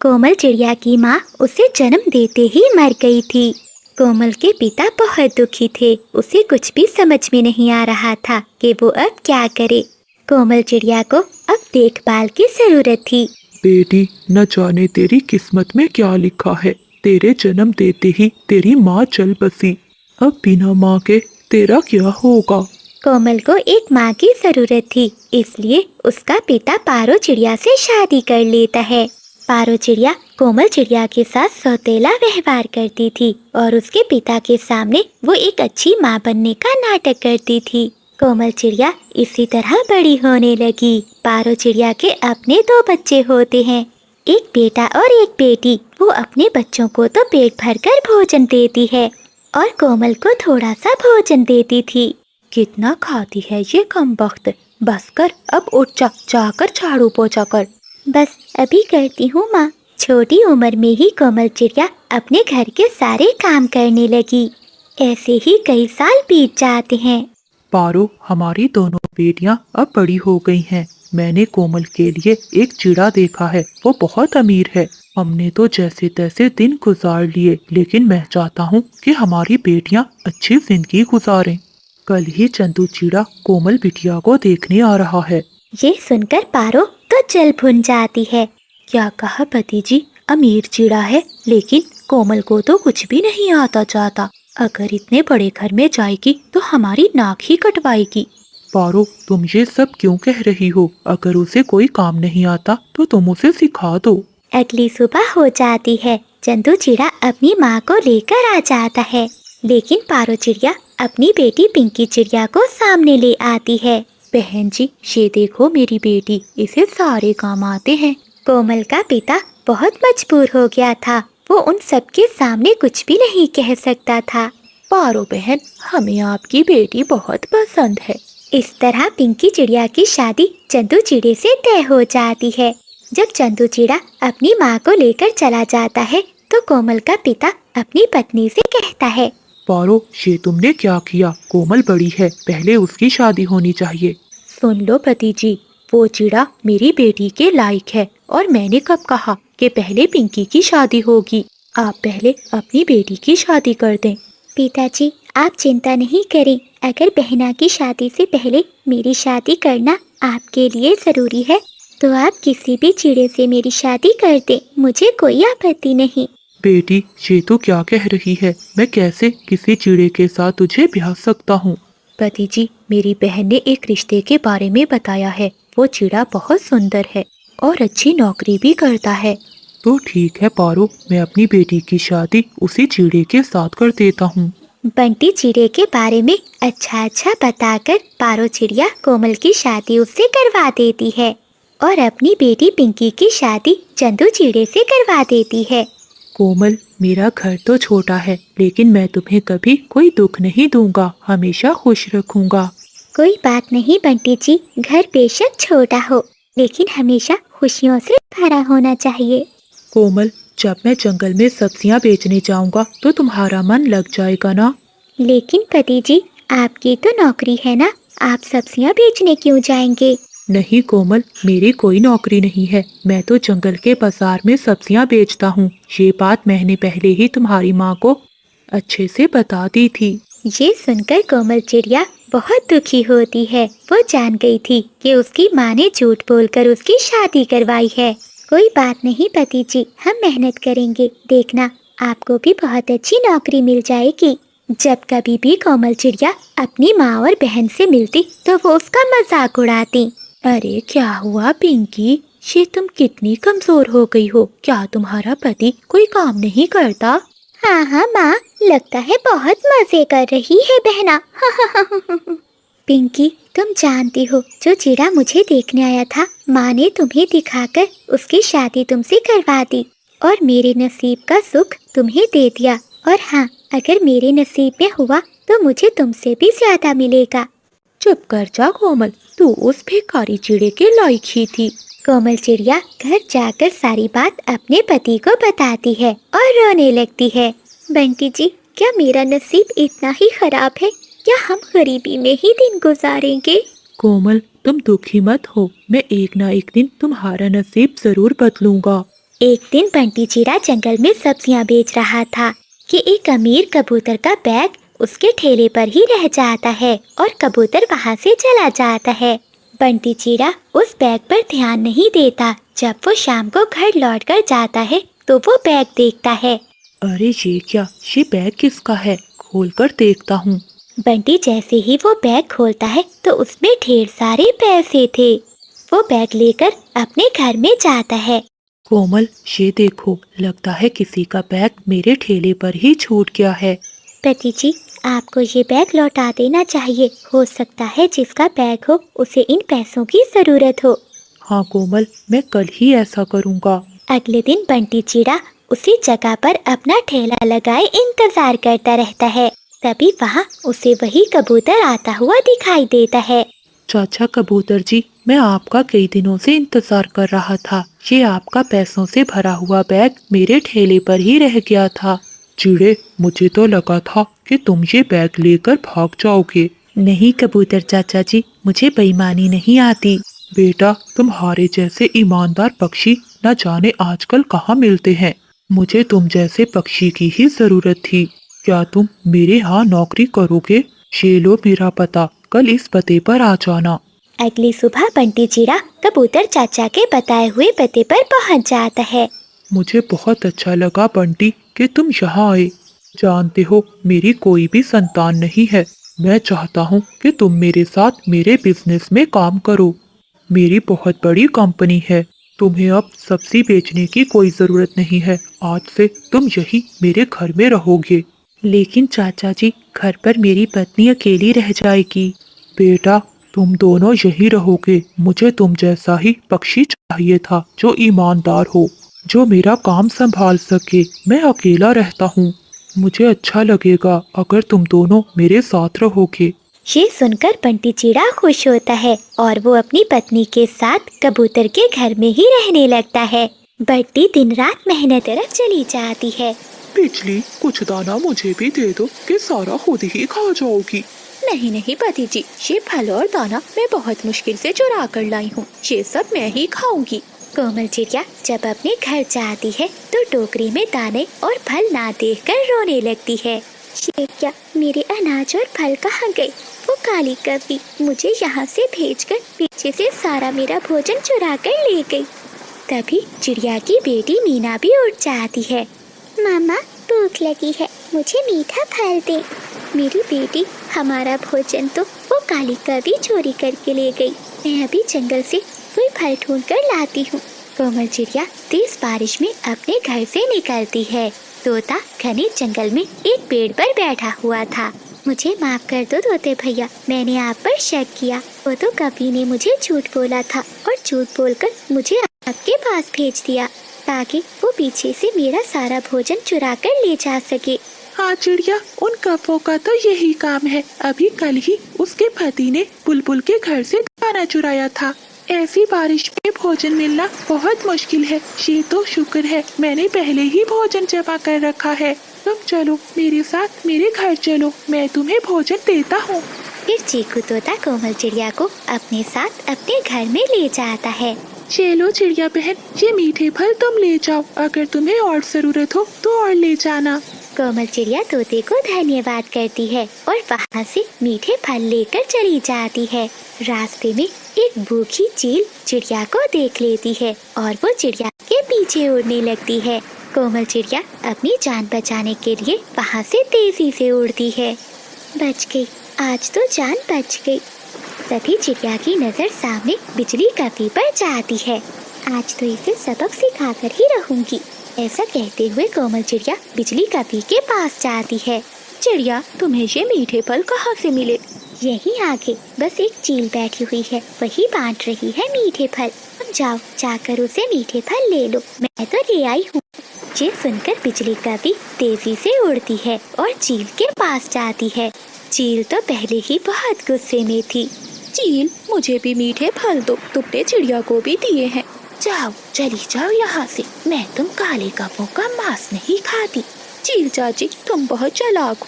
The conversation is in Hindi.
कोमल चिड़िया की माँ उसे जन्म देते ही मर गई थी। कोमल के पिता बहुत दुखी थे। उसे कुछ भी समझ में नहीं आ रहा था कि वो अब क्या करे। कोमल चिड़िया को अब देखभाल की जरूरत थी। बेटी, न जाने तेरी किस्मत में क्या लिखा है। तेरे जन्म देते ही तेरी माँ चल बसी। अब बिना माँ के तेरा क्या होगा। कोमल को एक माँ की जरूरत थी, इसलिए उसका पिता पारो चिड़िया से शादी कर लेता है। पारो चिड़िया कोमल चिड़िया के साथ सौतेला व्यवहार करती थी और उसके पिता के सामने वो एक अच्छी माँ बनने का नाटक करती थी। कोमल चिड़िया इसी तरह बड़ी होने लगी। पारो चिड़िया के अपने दो बच्चे होते हैं, एक बेटा और एक बेटी। वो अपने बच्चों को तो पेट भरकर भोजन देती है और कोमल को थोड़ा सा भोजन देती थी। कितना खाती है ये कमबख्त। बस कर, अब उठ जा, जाकर झाड़ू पोछा कर। बस अभी करती हूँ माँ। छोटी उम्र में ही कोमल चिड़िया अपने घर के सारे काम करने लगी। ऐसे ही कई साल बीत जाते हैं। पारो, हमारी दोनों बेटियां अब बड़ी हो गई हैं। मैंने कोमल के लिए एक चिड़ा देखा है, वो बहुत अमीर है। हमने तो जैसे तैसे दिन गुजार लिए, लेकिन मैं चाहता हूँ कि हमारी बेटियां अच्छी जिंदगी गुजारें। कल ही चंदू चिड़ा कोमल बिटिया को देखने आ रहा है। ये सुनकर पारो तो जल भुन जाती है। क्या कहा पति जी, अमीर चिड़ा है, लेकिन कोमल को तो कुछ भी नहीं आता जाता। अगर इतने बड़े घर में जाएगी तो हमारी नाक ही कटवाएगी। पारो, तुम ये सब क्यों कह रही हो? अगर उसे कोई काम नहीं आता तो तुम उसे सिखा दो। अगली सुबह हो जाती है। चंदू चिड़ा अपनी माँ को लेकर आ जाता है, लेकिन पारो चिड़िया अपनी बेटी पिंकी चिड़िया को सामने ले आती है। बहन जी, ये देखो मेरी बेटी, इसे सारे काम आते हैं। कोमल का पिता बहुत मजबूर हो गया था। वो उन सबके सामने कुछ भी नहीं कह सकता था। पारो बहन, हमें आपकी बेटी बहुत पसंद है। इस तरह पिंकी चिड़िया की शादी चंदू चिड़े से तय हो जाती है। जब चंदू चिड़ा अपनी माँ को लेकर चला जाता है तो कोमल का पिता अपनी पत्नी से कहता है, पारो, ये तुमने क्या किया? कोमल बड़ी है, पहले उसकी शादी होनी चाहिए। सुन लो पति जी, वो चिड़ा मेरी बेटी के लायक है और मैंने कब कहा कि पहले पिंकी की शादी होगी। आप पहले अपनी बेटी की शादी कर दें। पिताजी, आप चिंता नहीं करें। अगर बहना की शादी से पहले मेरी शादी करना आपके लिए जरूरी है तो आप किसी भी चिड़े से मेरी शादी कर दें, मुझे कोई आपत्ति नहीं। बेटी, ये तो क्या कह रही है? मैं कैसे किसी चिड़े के साथ तुझे ब्याह सकता हूँ? पति जी, मेरी बहन ने एक रिश्ते के बारे में बताया है। वो चिड़ा बहुत सुंदर है और अच्छी नौकरी भी करता है। तो ठीक है पारो, मैं अपनी बेटी की शादी उसी चिड़े के साथ कर देता हूँ। बंटी चिड़े के बारे में अच्छा अच्छा बताकर पारो चिड़िया कोमल की शादी उससे करवा देती है और अपनी बेटी पिंकी की शादी चंदू चिड़े से करवा देती है। कोमल, मेरा घर तो छोटा है, लेकिन मैं तुम्हें कभी कोई दुख नहीं दूंगा, हमेशा खुश रखूंगा। कोई बात नहीं बंटी जी, घर बेशक छोटा हो लेकिन हमेशा खुशियों से भरा होना चाहिए। कोमल, जब मैं जंगल में सब्जियां बेचने जाऊंगा तो तुम्हारा मन लग जाएगा ना? लेकिन पति जी, आपकी तो नौकरी है ना, आप सब्जियां बेचने क्यों जाएंगे? नहीं कोमल, मेरी कोई नौकरी नहीं है। मैं तो जंगल के बाजार में सब्जियां बेचता हूँ। ये बात मैंने पहले ही तुम्हारी माँ को अच्छे से बता दी थी। ये सुनकर कोमल चिड़िया बहुत दुखी होती है। वो जान गई थी कि उसकी माँ ने झूठ बोलकर उसकी शादी करवाई है। कोई बात नहीं पति जी, हम मेहनत करेंगे, देखना आपको भी बहुत अच्छी नौकरी मिल जाएगी। जब कभी भी कोमल चिड़िया अपनी माँ और बहन से मिलती तो वो उसका मजाक उड़ाती। अरे क्या हुआ पिंकी, ये तुम कितनी कमजोर हो गई हो? क्या तुम्हारा पति कोई काम नहीं करता? हाँ हाँ माँ, लगता है बहुत मजे कर रही है बहना। पिंकी, तुम जानती हो जो चिड़ा मुझे देखने आया था, माँ ने तुम्हें दिखाकर उसकी शादी तुमसे करवा दी और मेरे नसीब का सुख तुम्हें दे दिया। और हाँ, अगर मेरे नसीब में हुआ तो मुझे तुमसे भी ज्यादा मिलेगा। चुप कर जा कोमल, तू उस भिखारी चिड़े के लायक ही थी। कोमल चिड़िया घर जाकर सारी बात अपने पति को बताती है और रोने लगती है। बंटी जी, क्या मेरा नसीब इतना ही खराब है? क्या हम गरीबी में ही दिन गुजारेंगे? कोमल, तुम दुखी मत हो, मैं एक ना एक दिन तुम्हारा नसीब जरूर बदलूंगा। एक दिन बंटी चिड़ा जंगल में सब्जियां बेच रहा था कि एक अमीर कबूतर का बैग उसके ठेले पर ही रह जाता है और कबूतर वहां से चला जाता है। बंटी चिड़ा उस बैग पर ध्यान नहीं देता। जब वो शाम को घर लौटकर जाता है तो वो बैग देखता है। अरे ये बैग किसका है? खोलकर देखता हूँ। बंटी जैसे ही वो बैग खोलता है तो उसमें ढेर सारे पैसे थे। वो बैग लेकर अपने घर में जाता है। कोमल, ये देखो, लगता है किसी का बैग मेरे ठेले पर ही छूट गया है। पति जी, आपको ये बैग लौटा देना चाहिए। हो सकता है जिसका बैग हो उसे इन पैसों की जरूरत हो। हाँ कोमल, मैं कल ही ऐसा करूँगा। अगले दिन बंटी चिड़ा उसी जगह पर अपना ठेला लगाए इंतजार करता रहता है। तभी वहाँ उसे वही कबूतर आता हुआ दिखाई देता है। चाचा कबूतर जी, मैं आपका कई दिनों से इंतजार कर रहा था। ये आपका पैसों से भरा हुआ बैग मेरे ठेले पर ही रह गया था। चिड़े, मुझे तो लगा था कि तुम ये बैग लेकर भाग जाओगे। नहीं कबूतर चाचा जी, मुझे बेईमानी नहीं आती। बेटा, तुम्हारे जैसे ईमानदार पक्षी न जाने आजकल कहाँ मिलते हैं। मुझे तुम जैसे पक्षी की ही जरूरत थी। क्या तुम मेरे यहाँ नौकरी करोगे? ये लो मेरा पता, कल इस पते पर आ जाना। अगली सुबह बंटी चिड़ा कबूतर चाचा के बताए हुए पते पर पहुंच जाता है। मुझे बहुत अच्छा लगा बंटी कि तुम यहाँ आए। जानते हो, मेरी कोई भी संतान नहीं है। मैं चाहता हूँ कि तुम मेरे साथ मेरे बिजनेस में काम करो। मेरी बहुत बड़ी कंपनी है। तुम्हें अब सब्जी बेचने की कोई जरूरत नहीं है। आज से तुम यही मेरे घर में रहोगे। लेकिन चाचा जी, घर पर मेरी पत्नी अकेली रह जाएगी। बेटा, तुम दोनों यही रहोगे। मुझे तुम जैसा ही पक्षी चाहिए था, जो ईमानदार हो, जो मेरा काम संभाल सके। मैं अकेला रहता हूँ। मुझे अच्छा लगेगा अगर तुम दोनों मेरे साथ रहोगे। ये सुनकर बंटी चिड़ा खुश होता है और वो अपनी पत्नी के साथ कबूतर के घर में ही रहने लगता है। बंटी दिन रात मेहनत तरफ चली जाती है। बिजली, कुछ दाना मुझे भी दे दो कि सारा खुद ही खा जाओगी। नहीं नहीं पति जी, ये फल और दाना मैं बहुत मुश्किल से चुरा कर लाई हूँ। ये सब मैं ही खाऊंगी। कोमल चिड़िया जब अपने घर जाती है तो टोकरी में दाने और फल ना देखकर रोने लगती है। ये क्या, मेरे अनाज और फल कहाँ गए? वो काली कभी मुझे यहाँ से भेजकर पीछे से सारा मेरा भोजन चुरा कर ले गई। तभी चिड़िया की बेटी मीना भी उठ जाती है। मामा, भूख लगी है, मुझे मीठा फल दे। मेरी बेटी, हमारा भोजन तो वो काली कभी चोरी करके ले गई। मैं अभी जंगल से कोई फल ढूंढ कर लाती हूँ। कोमल चिड़िया तेज बारिश में अपने घर से निकलती है। तोता घने जंगल में एक पेड़ पर बैठा हुआ था। मुझे माफ कर दो तोते भैया, मैंने आप पर शक किया। वो तो कभी ने मुझे झूठ बोला था और झूठ बोलकर मुझे आपके पास भेज दिया ताकि वो पीछे से मेरा सारा भोजन चुरा कर ले जा सके। हाँ चिड़िया, उन कौवों का तो यही काम है। अभी कल ही उसके पति ने बुलबुल के घर से दाना चुराया था। ऐसी बारिश में भोजन मिलना बहुत मुश्किल है। ये तो शुक्र है मैंने पहले ही भोजन जमा कर रखा है। तुम चलो मेरे साथ, मेरे घर चलो, मैं तुम्हें भोजन देता हूँ। फिर चीकू तोता कोमल चिड़िया को अपने साथ अपने घर में ले जाता है। चलो चिड़िया बहन, ये मीठे फल तुम ले जाओ। अगर तुम्हें और जरूरत हो तो और ले जाना। कोमल चिड़िया तोते को धन्यवाद करती है और वहाँ से मीठे फल लेकर चली जाती है। रास्ते में एक भूखी चील चिड़िया को देख लेती है और वो चिड़िया के पीछे उड़ने लगती है। कोमल चिड़िया अपनी जान बचाने के लिए वहाँ से तेजी से उड़ती है। बच गई, आज तो जान बच गई। तभी चिड़िया की नजर सामने बिजली कभी पर जाती है। आज तो इसे सबक सिखाकर ही रहूंगी। ऐसा कहते हुए कोमल चिड़िया बिजली कभी के पास जाती है। चिड़िया, तुम्हें ये मीठे फल कहाँ से मिले? यहीं आगे बस एक चील बैठी हुई है, वही बांट रही है मीठे फल। तुम जाओ, जाकर उसे मीठे फल ले लो, मैं तो ले आई हूँ। ये सुनकर बिजली कभी तेजी से उड़ती है और चील के पास जाती है। चील तो पहले ही बहुत गुस्से में थी। चील, मुझे भी मीठे फल दो, तुमने चिड़िया को भी दिए हैं। जाओ, चली जाओ यहाँ से। मैं तुम काले कौवों का मांस नहीं खाती। चील चाची, तुम बहुत चालाक